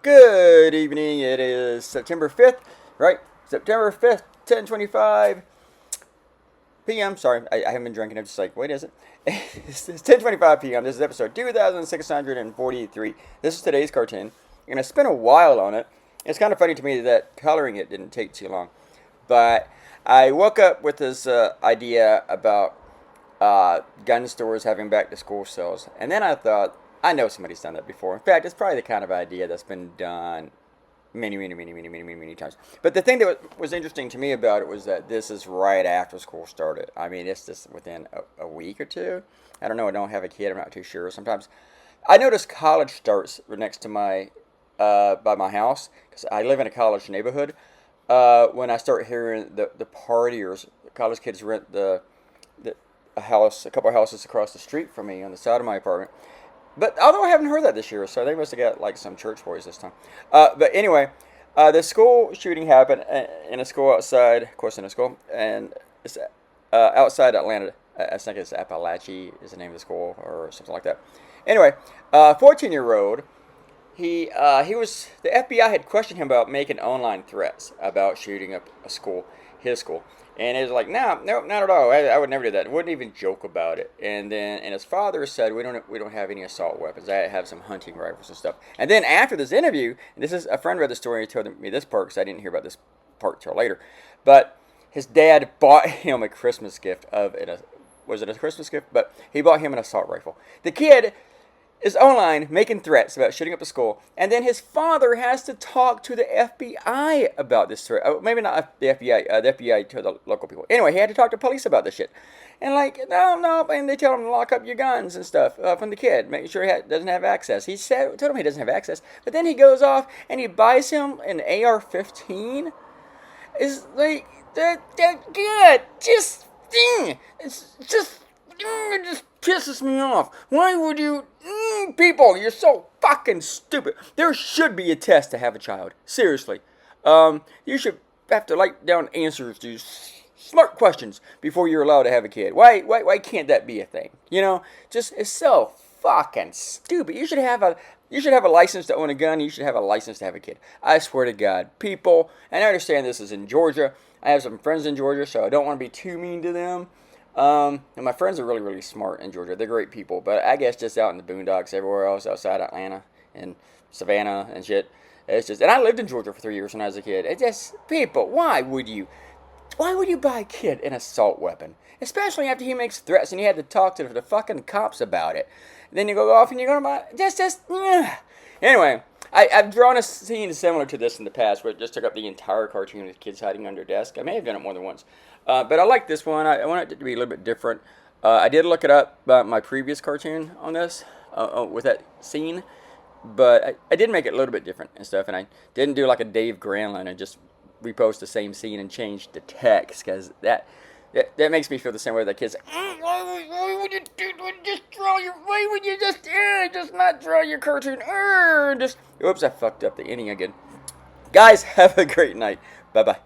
Good evening. It is September 5th, right? September 5th, 10:25 p.m. Sorry, I haven't been drinking. I'm just like, wait, is it? It's 10:25 p.m. This is episode 2643. This is today's cartoon, and I spent a while on it. It's kind of funny to me that coloring it didn't take too long. But I woke up with this idea about gun stores having back to school sales. And then I thought, I know somebody's done that before. In fact, it's probably the kind of idea that's been done many times. But the thing that was interesting to me about it was that this is right after school started. I mean, it's just within a week or two. I don't know. I don't have a kid. I'm not too sure. Sometimes I notice college starts next to my by my house because I live in a college neighborhood. When I start hearing the partiers, the college kids rent a house, a couple of houses across the street from me on the side of my apartment. But although I haven't heard that this year, so they must have got like some church boys this time. But anyway, the school shooting happened in a school outside, of course, in a school, and it's outside Atlanta. I think it's Appalachia is the name of the school or something like that. Anyway, 14-year-old. He was the FBI had questioned him about making online threats about shooting up a school, his school, and he was like, no, not at all. I would never do that. Wouldn't even joke about it. And his father said, we don't have any assault weapons. I have some hunting rifles and stuff. And then after this interview, and this is a friend read the story and told me this part because I didn't hear about this part till later, but his dad bought him a Christmas gift was it a Christmas gift? But he bought him an assault rifle. The kid is online making threats about shooting up a school, and then his father has to talk to the FBI about this threat. Oh, maybe not the FBI, the FBI to the local people. Anyway, he had to talk to police about this shit. And like, no, and they tell him to lock up your guns and stuff from the kid, making sure he doesn't have access. Told him he doesn't have access, but then he goes off and he buys him an AR-15. It's like, that good, it just pisses me off. Why would you... people, you're so fucking stupid. There should be a test to have a child. Seriously. You should have to write down answers to smart questions before you're allowed to have a kid. Why can't that be a thing? You know? Just, it's so fucking stupid. You should have a license to own a gun. You should have a license to have a kid. I swear to God. People, and I understand this is in Georgia. I have some friends in Georgia, so I don't want to be too mean to them. And my friends are really, really smart in Georgia. They're great people, but I guess just out in the boondocks, everywhere else outside Atlanta and Savannah and shit, it's just. And I lived in Georgia for 3 years when I was a kid. It's just people. Why would you buy a kid an assault weapon, especially after he makes threats and you had to talk to the fucking cops about it? And then you go off and you're gonna buy just. Anyway. I've drawn a scene similar to this in the past where it just took up the entire cartoon with kids hiding under desk. I may have done it more than once. But I like this one. I want it to be a little bit different. I did look it up about my previous cartoon on this, with that scene. But I did make it a little bit different and stuff. And I didn't do like a Dave Granlund and just repost the same scene and change the text. Because that makes me feel the same way that kids. Why would you just not draw your cartoon? Oops, I fucked up the ending again. Guys, have a great night. Bye bye.